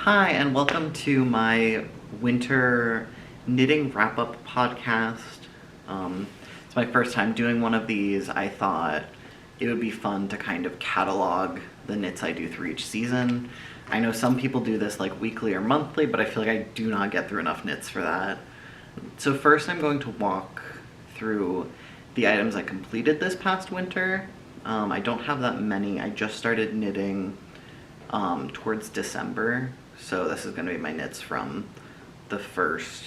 Hi, and welcome to my winter knitting wrap-up podcast. It's my first time doing one of these. I thought it would be fun to kind of catalog the knits I do through each season. I know some people do this like weekly or monthly, but I feel like I do not get through enough knits for that. So first I'm going to walk through the items I completed this past winter. I don't have that many. I just started knitting towards December. So this is going to be my knits from the first,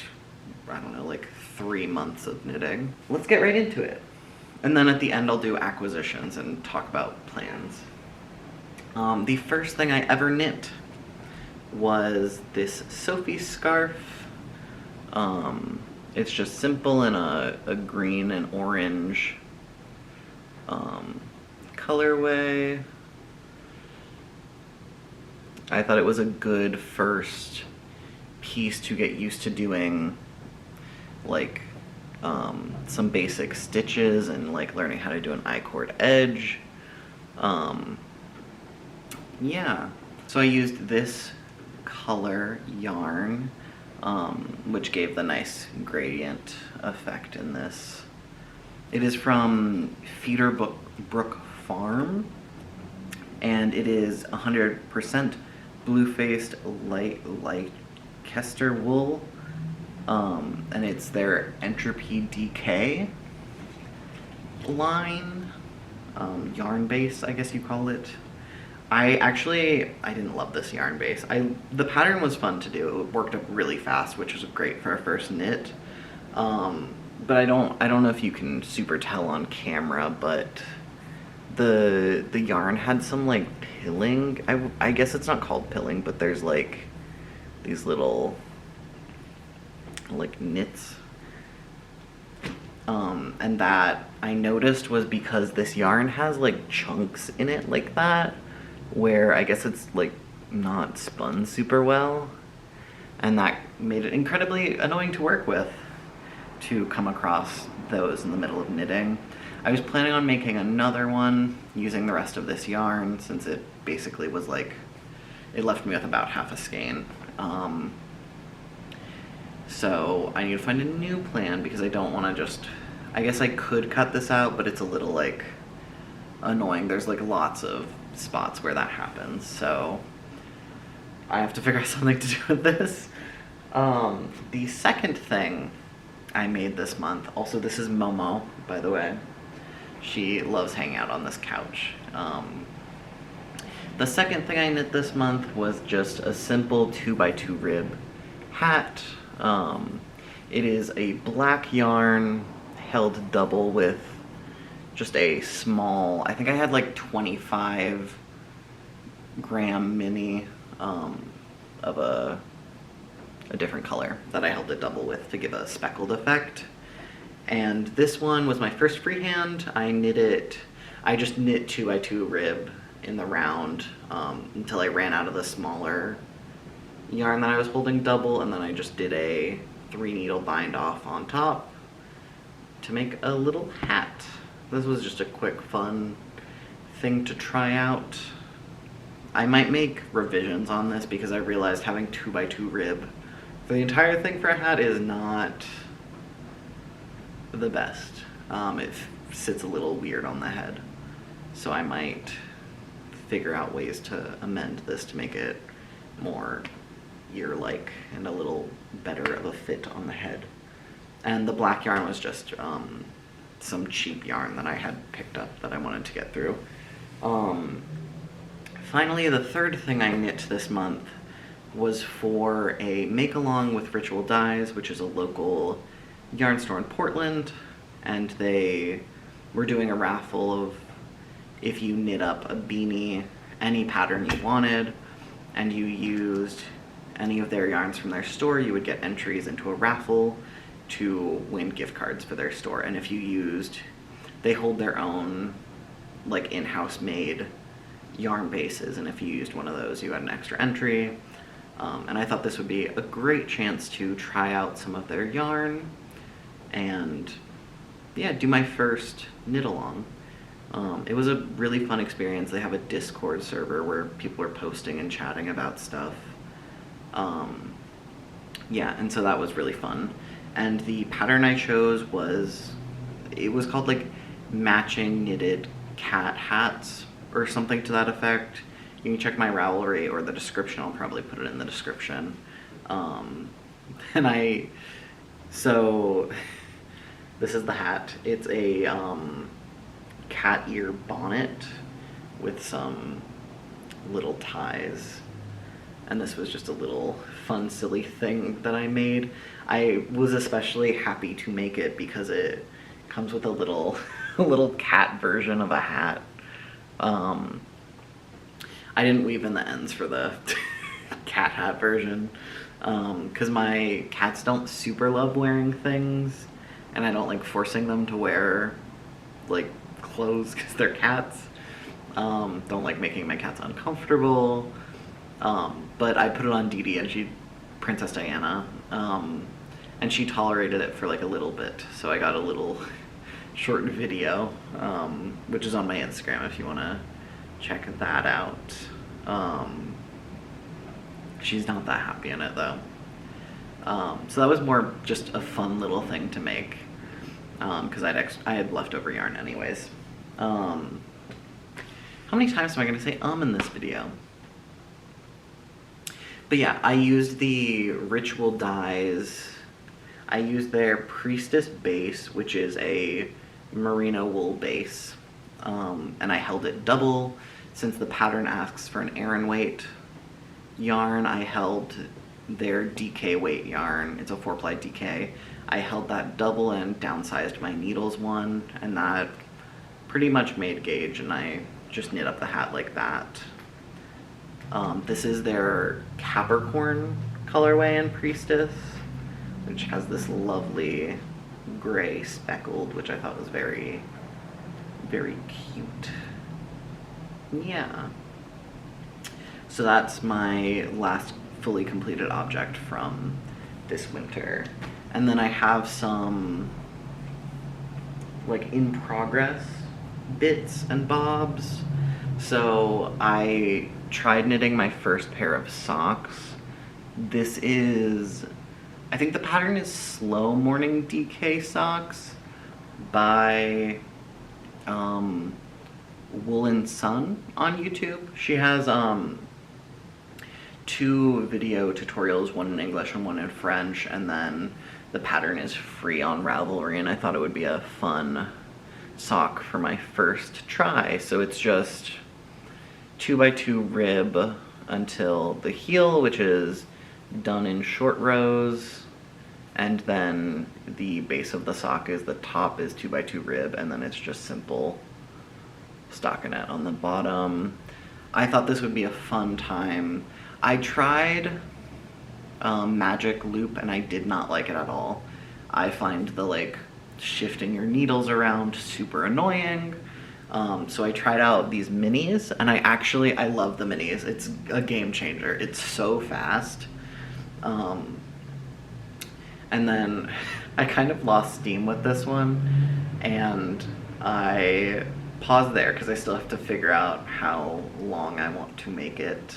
I don't know, like 3 months of knitting. Let's get right into it. And then at the end I'll do acquisitions and talk about plans. The first thing I ever knit was this Sophie scarf. It's just simple in a green and orange colorway. I thought it was a good first piece to get used to doing like some basic stitches and like learning how to do an I-cord edge. Yeah, so I used this color yarn, which gave the nice gradient effect in this. It is from Brook Farm, and it is 100% blue-faced Leicester wool, and it's their Entropy DK line, yarn base, I guess you call it. I didn't love this yarn base. The pattern was fun to do. It worked up really fast, which was great for a first knit. But I don't know if you can super tell on camera, but the yarn had some like pilling. I guess it's not called pilling, but there's like these little like knits. And that I noticed was because this yarn has like chunks in it like that, where I guess it's like not spun super well, and that made it incredibly annoying to work with, to come across those in the middle of knitting. I was planning on making another one using the rest of this yarn, since it basically was like, it left me with about half a skein. So I need to find a new plan, because I don't want to just, I guess I could cut this out, but it's a little like annoying. There's like lots of spots where that happens, so I have to figure out something to do with this. The second thing I made this month, also this is Momo, by the way. She loves hanging out on this couch. The second thing I knit this month was just a simple 2x2 rib hat. It is a black yarn held double with just a small, I think I had like 25 gram mini of a different color that I held it double with to give a speckled effect. And this one was my first freehand. I just knit 2x2 rib in the round until I ran out of the smaller yarn that I was holding double, and then I just did a 3 needle bind off on top to make a little hat. This was just a quick fun thing to try out. I might make revisions on this, because I realized having 2x2 rib for the entire thing for a hat is not the best. It sits a little weird on the head, so I might figure out ways to amend this to make it more ear-like and a little better of a fit on the head. And the black yarn was just some cheap yarn that I had picked up that I wanted to get through. Finally, the third thing I knit this month was for a make-along with Ritual Dyes, which is a local yarn store in Portland, and they were doing a raffle of, if you knit up a beanie, any pattern you wanted, and you used any of their yarns from their store, you would get entries into a raffle to win gift cards for their store. And if you used, they hold their own like in-house made yarn bases, and if you used one of those, you had an extra entry. And I thought this would be a great chance to try out some of their yarn and yeah, do my first knit along. It was a really fun experience. They have a Discord server where people are posting and chatting about stuff. Yeah, and so that was really fun. And the pattern I chose was, it was called like matching knitted cat hats or something to that effect. You can check my Ravelry or the description. I'll probably put it in the description. So this is the hat. It's a cat ear bonnet with some little ties. And this was just a little fun, silly thing that I made. I was especially happy to make it because it comes with a little, a little cat version of a hat. I didn't weave in the ends for the cat hat version because my cats don't super love wearing things, and I don't like forcing them to wear like clothes because they're cats. Don't like making my cats uncomfortable. But I put it on Dee Dee, and Princess Diana, and she tolerated it for like a little bit. So I got a little short video, which is on my Instagram if you want to check that out. She's not that happy in it though. So that was more just a fun little thing to make, because I had leftover yarn anyways. How many times am I going to say in this video? But yeah, I used the Ritual dyes. I used their Priestess base, which is a merino wool base. And I held it double. Since the pattern asks for an Aran weight yarn, I held their DK weight yarn. It's a 4-ply DK. I held that double and downsized my needles one, and that pretty much made gauge, and I just knit up the hat like that. This is their Capricorn colorway in Priestess, which has this lovely gray speckled, which I thought was very, very cute. Yeah. So that's my last fully completed object from this winter. And then I have some like in progress bits and bobs. So I tried knitting my first pair of socks. This is, I think the pattern is Slow Morning DK Socks by Woollen Sun on YouTube. She has 2 video tutorials, one in English and one in French, and then the pattern is free on Ravelry, and I thought it would be a fun sock for my first try. So it's just 2x2 rib until the heel, which is done in short rows, and then the base of the sock is, the top is 2x2 rib, and then it's just simple stockinette on the bottom. I thought this would be a fun time. I tried Magic Loop, and I did not like it at all. I find the like shifting your needles around super annoying. So I tried out these minis, and I love the minis. It's a game changer. It's so fast. And then I kind of lost steam with this one, and I paused there because I still have to figure out how long I want to make it.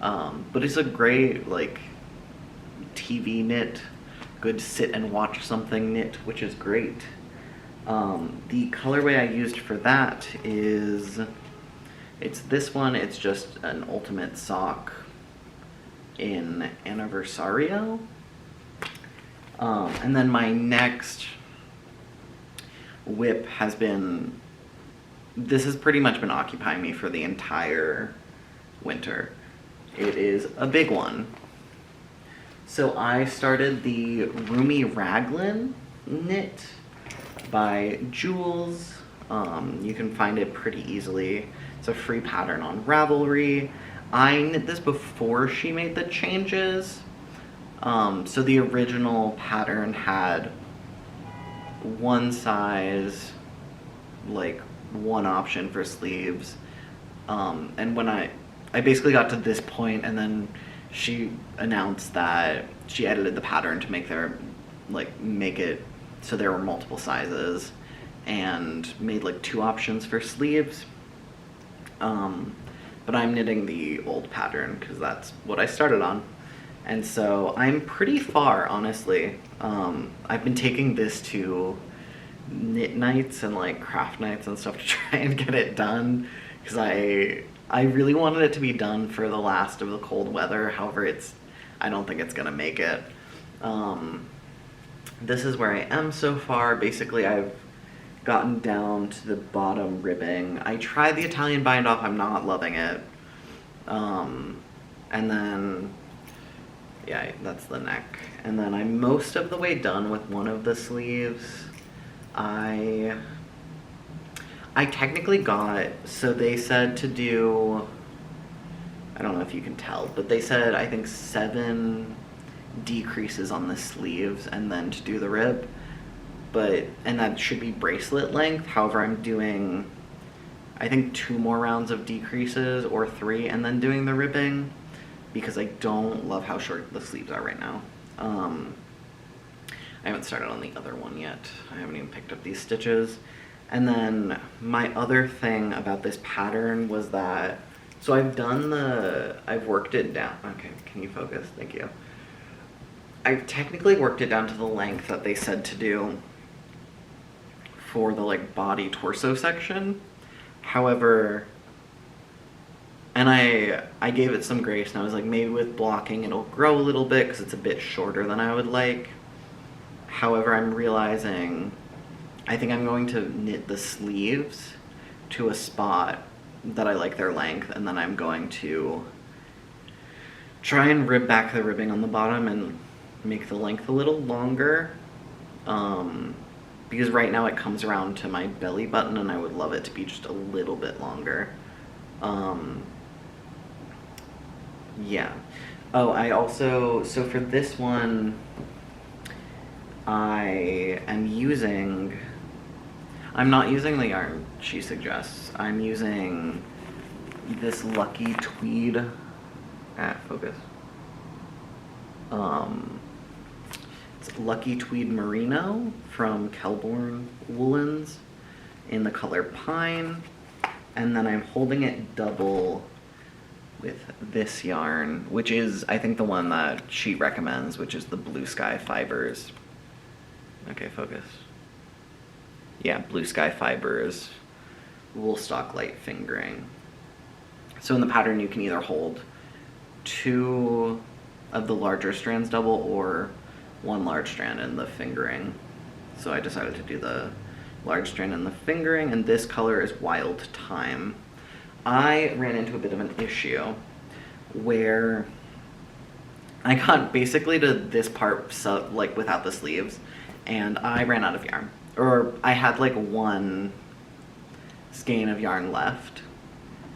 But it's a great like TV knit, good sit and watch something knit, which is great. The colorway I used for that is, it's this one. It's just an ultimate sock in Anniversario. And then my next whip has been, this has pretty much been occupying me for the entire winter. It is a big one. So I started the Roomy Raglan knit by Jules. You can find it pretty easily. It's a free pattern on Ravelry. I knit this before she made the changes. So the original pattern had one size, like one option for sleeves. And when I basically got to this point, and then she announced that she edited the pattern to make it so there were multiple sizes, and made like 2 options for sleeves. But I'm knitting the old pattern because that's what I started on. And so I'm pretty far, honestly. I've been taking this to knit nights and like craft nights and stuff to try and get it done, because I really wanted it to be done for the last of the cold weather. However, I don't think it's gonna make it. This is where I am so far. Basically, I've gotten down to the bottom ribbing. I tried the Italian bind off, I'm not loving it. And then, yeah, that's the neck. And then I'm most of the way done with one of the sleeves. I technically got, so they said to do, I don't know if you can tell, but they said I think 7 decreases on the sleeves and then to do the rib. And that should be bracelet length. However, I'm doing, I think 2 more rounds of decreases or 3 and then doing the ribbing, because I don't love how short the sleeves are right now. I haven't started on the other one yet. I haven't even picked up these stitches. And then my other thing about this pattern was that, so I've worked it down. Okay, can you focus? Thank you. I've technically worked it down to the length that they said to do for the like body torso section. However, and I gave it some grace, and I was like, maybe with blocking it'll grow a little bit because it's a bit shorter than I would like. However, I'm realizing I think I'm going to knit the sleeves to a spot that I like their length, and then I'm going to try and rib back the ribbing on the bottom and make the length a little longer. Because right now it comes around to my belly button, and I would love it to be just a little bit longer. Yeah. Oh, I also, so for this one, I'm not using the yarn she suggests. I'm using this Lucky Tweed, focus. It's Lucky Tweed Merino from Kelbourne Woolens in the color Pine. And then I'm holding it double with this yarn, which is, I think, the one that she recommends, which is the Blue Sky Fibers. Okay, focus. Yeah, Blue Sky Fibers, Woolstock Light Fingering. So in the pattern, you can either hold 2 of the larger strands double or 1 large strand in the fingering. So I decided to do the large strand in the fingering, and this color is Wild Thyme. I ran into a bit of an issue where I got basically to this part, so, like without the sleeves, and I ran out of yarn. Or I had like 1 skein of yarn left,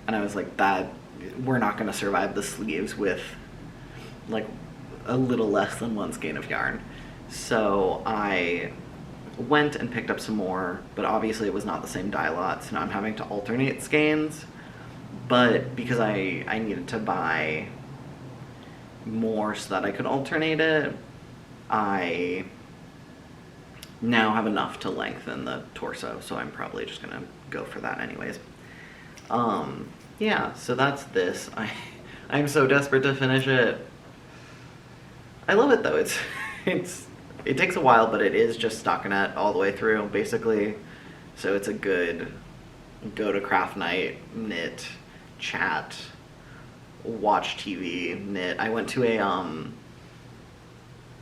and I was like, we're not gonna survive the sleeves with like a little less than 1 skein of yarn. So I went and picked up some more, but obviously it was not the same dye lot, so now I'm having to alternate skeins. But because I needed to buy more so that I could alternate it, I now have enough to lengthen the torso, so I'm probably just gonna go for that anyways. Yeah, so that's this. I'm so desperate to finish it. I love it though. It takes a while, but it is just stockinette all the way through, basically. So it's a good go to craft night, knit, chat, watch TV, knit. I went to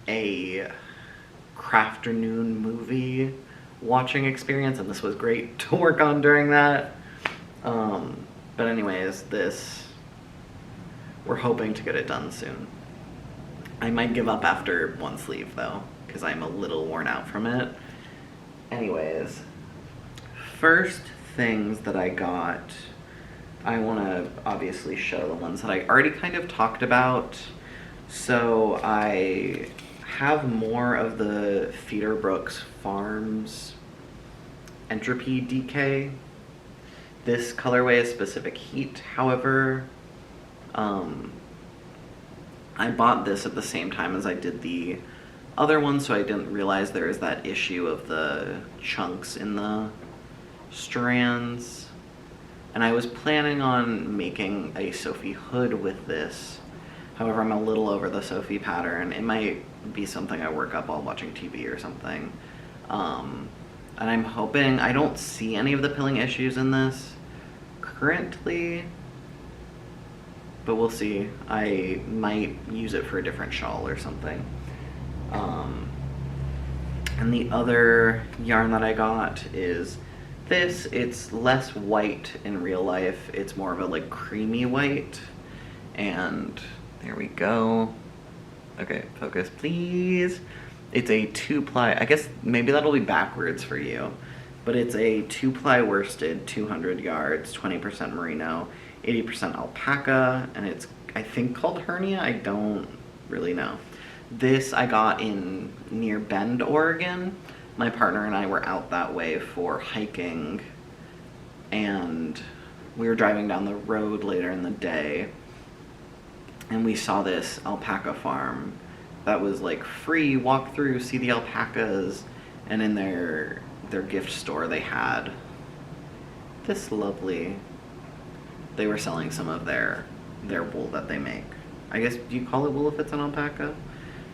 a crafternoon movie watching experience, and this was great to work on during that. But anyways, we're hoping to get it done soon. I might give up after 1 sleeve though, because I'm a little worn out from it. Anyways, first things that I got, I want to obviously show the ones that I already kind of talked about. So I have more of the Feederbrooks Farms Entropy DK. This colorway is Specific Heat. However, I bought this at the same time as I did the other one, so I didn't realize there is that issue of the chunks in the strands. And I was planning on making a Sophie hood with this. However, I'm a little over the Sophie pattern. It might be something I work up while watching TV or something. And I'm hoping, I don't see any of the pilling issues in this currently, but we'll see. I might use it for a different shawl or something. And the other yarn that I got is this. It's less white in real life. It's more of a like creamy white. And there we go. Okay, focus please. It's a 2-ply, I guess maybe that'll be backwards for you, but it's a 2-ply worsted, 200 yards, 20% merino, 80% alpaca, and it's, I think, called Hernia. I don't really know. This I got in near Bend, Oregon. My partner and I were out that way for hiking, and we were driving down the road later in the day, and we saw this alpaca farm that was like free, walk through, see the alpacas, and in their gift store they had this lovely, they were selling some of their wool that they make. I guess, do you call it wool if it's an alpaca?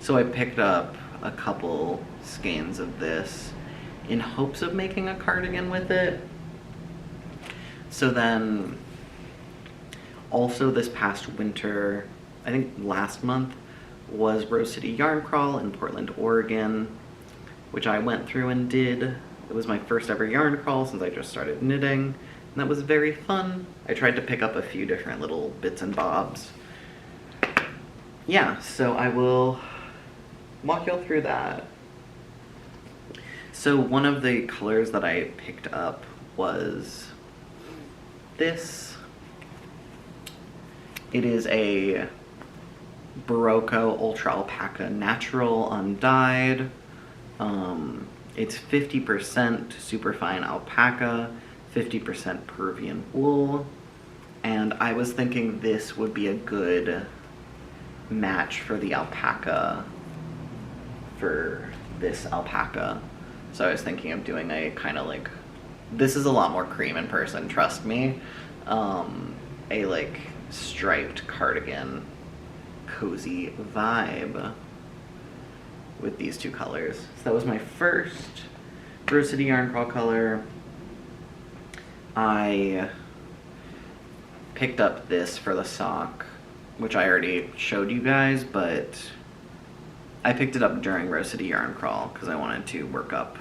So I picked up a couple skeins of this in hopes of making a cardigan with it. So then, also this past winter, I think last month, was Rose City Yarn Crawl in Portland, Oregon, which I went through and did. It was my first ever yarn crawl since I just started knitting, and that was very fun. I tried to pick up a few different little bits and bobs. Yeah, so I will walk y'all through that. So one of the colors that I picked up was this. It is a Barocco Ultra Alpaca Natural Undyed. It's 50% superfine alpaca, 50% Peruvian wool, and I was thinking this would be a good match for the alpaca, for this alpaca. So I was thinking of doing a kind of like, this is a lot more cream in person, trust me, a like striped cardigan cozy vibe with these two colors. So that was my first Rose City Yarn Crawl color. I picked up this for the sock, which I already showed you guys, but I picked it up during Rose City Yarn Crawl because I wanted to work up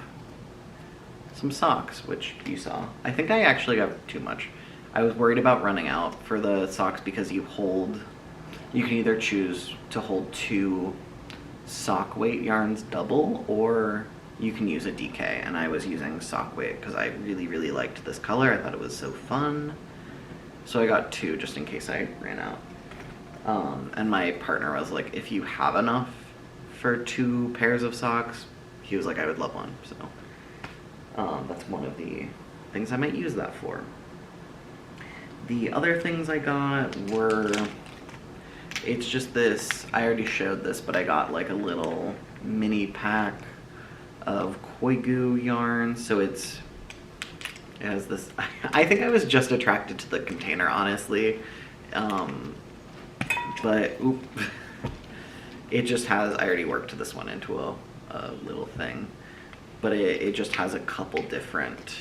some socks, which you saw. I think I actually got too much. I was worried about running out for the socks because you can either choose to hold 2 sock weight yarns double, or you can use a DK, and I was using sock weight because I really, really liked this color. I thought it was so fun. So I got 2 just in case I ran out. And my partner was like, if you have enough for 2 pairs of socks, he was like, I would love one. So that's one of the things I might use that for. The other things I got were, it's just this, I already showed this, but I got like a little mini pack of Koigu yarn. So it has this, I think I was just attracted to the container, honestly. But it just has, I already worked this one into a little thing, but it just has a couple different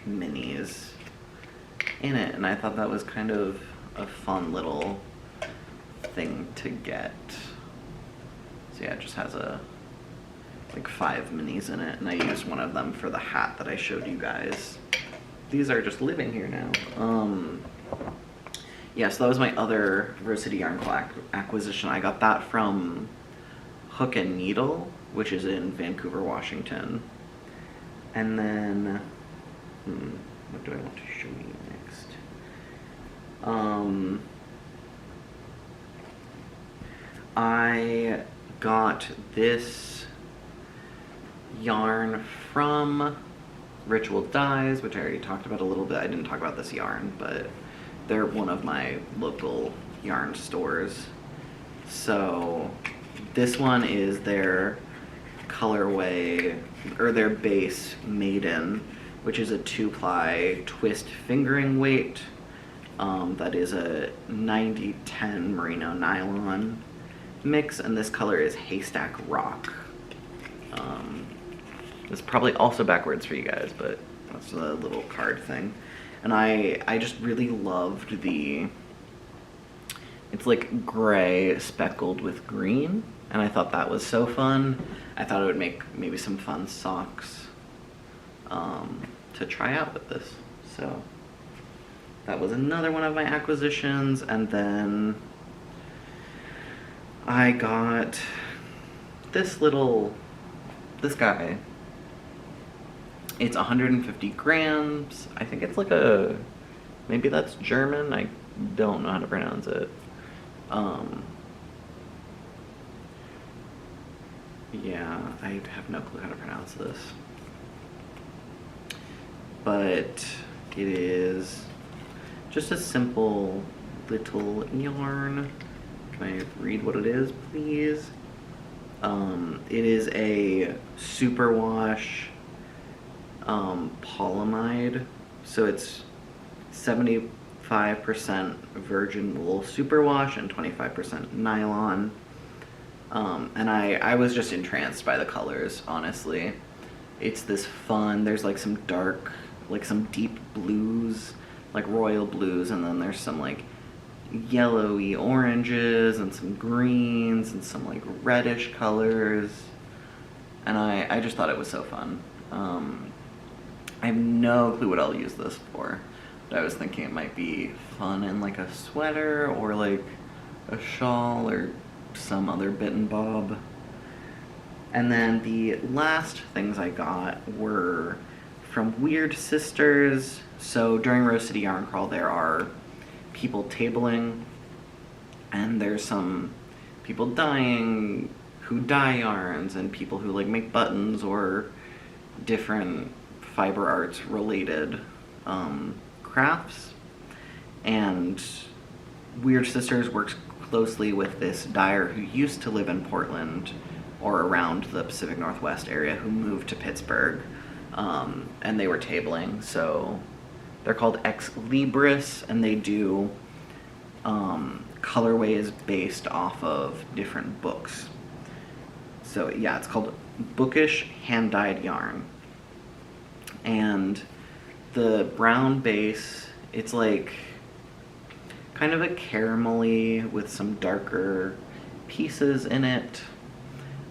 minis in it, and I thought that was kind of a fun little thing to get. So yeah, it just has like 5 minis in it, and I used one of them for the hat that I showed you guys. These are just living here now. Yeah, so that was my other Rose City Yarn Crawl acquisition. I got that from Hook and Needle, which is in Vancouver, Washington. And then, what do I want to show you next? I got this yarn from Ritual Dyes, which I already talked about a little bit. I didn't talk about this yarn, but they're one of my local yarn stores. So this one is their colorway, or their base Maiden, which is a 2-ply twist fingering weight. That is a 90-10 merino nylon. mix, and this color is Haystack Rock. It's probably also backwards for you guys, but that's a little card thing. And I just really loved the, it's like gray speckled with green, and I thought that was so fun. I thought it would make maybe some fun socks to try out with this. So that was another one of my acquisitions. And then I got this guy. It's 150 grams. I think it's like maybe that's German. I don't know how to pronounce it. Yeah, I have no clue how to pronounce this. But it is just a simple little yarn. Can I read what it is, please? It is a superwash polyamide. So it's 75% virgin wool superwash and 25% nylon. And I was just entranced by the colors, honestly. It's this fun, there's like some dark, like some deep blues, like royal blues, and then there's some like yellowy oranges and some greens and some like reddish colors. And I just thought it was so fun. I have no clue what I'll use this for, but I was thinking it might be fun in like a sweater or like a shawl or some other bit and bob. And then the last things I got were from Weird Sisters. So during Rose City Yarn Crawl there are people tabling, and there's some people dying who dye yarns, and people who like make buttons or different fiber arts related crafts. And Weird Sisters works closely with this dyer who used to live in Portland or around the Pacific Northwest area, who moved to Pittsburgh, and they were tabling. So they're called Ex Libris, and they do colorways based off of different books. So yeah, it's called Bookish Hand-Dyed Yarn. And the brown base, it's like kind of a caramelly with some darker pieces in it.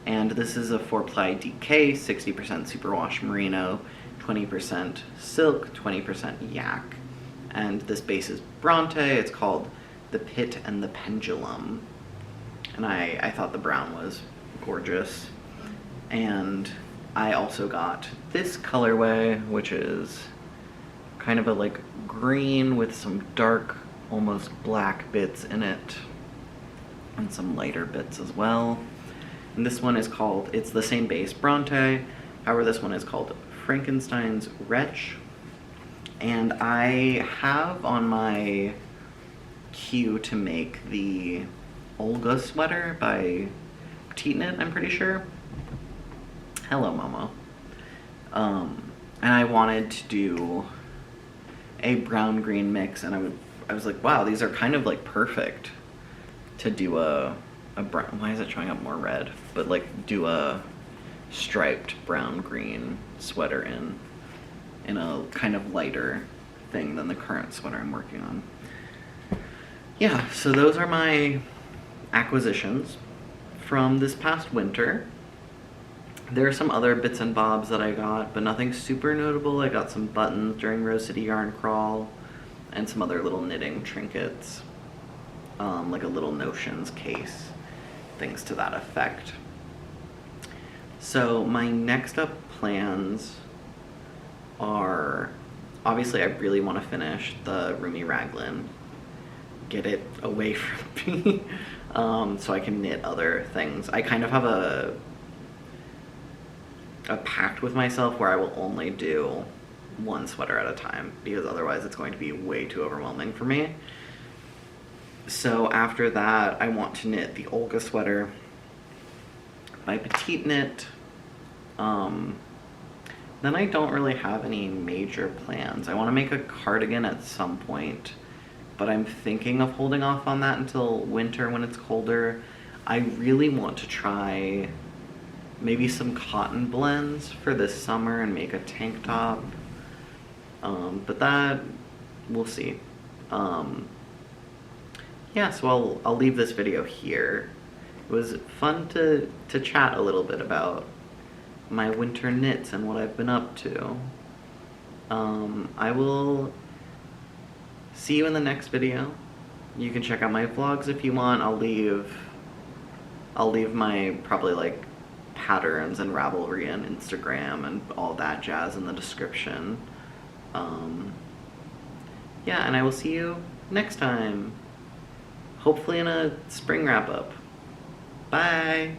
And this is a 4-ply DK, 60% superwash merino, 20% silk, 20% yak. And this base is Bronte. It's called the Pit and the Pendulum. And I thought the brown was gorgeous. And I also got this colorway, which is kind of a like green with some dark, almost black bits in it, and some lighter bits as well. And this one is called, it's the same base, Bronte, however this one is called Frankenstein's Wretch. And I have on my queue to make the Olga sweater by PetiteKnit, I'm pretty sure. Hello, Momo. And I wanted to do a brown-green mix, and I was like, wow, these are kind of like perfect to do a brown, why is it showing up more red? But like do a striped brown-green sweater in a kind of lighter thing than the current sweater I'm working on. Yeah, so those are my acquisitions from this past winter. There are some other bits and bobs that I got, but nothing super notable. I got some buttons during Rose City Yarn Crawl, and some other little knitting trinkets, like a little notions case, things to that effect. So my next up plans are, obviously I really want to finish the Roomy Raglan, get it away from me, so I can knit other things. I kind of have a pact with myself where I will only do one sweater at a time, because otherwise it's going to be way too overwhelming for me. So after that, I want to knit the Olga sweater by PetiteKnit. Then I don't really have any major plans. I want to make a cardigan at some point, but I'm thinking of holding off on that until winter when it's colder. I really want to try maybe some cotton blends for this summer and make a tank top. But that, we'll see. Yeah, so I'll leave this video here. It was fun to chat a little bit about my winter knits and what I've been up to. I will see you in the next video. You can check out my vlogs if you want. I'll leave my probably like patterns and Ravelry and Instagram and all that jazz in the description. Yeah, and I will see you next time. Hopefully in a spring wrap-up. Bye!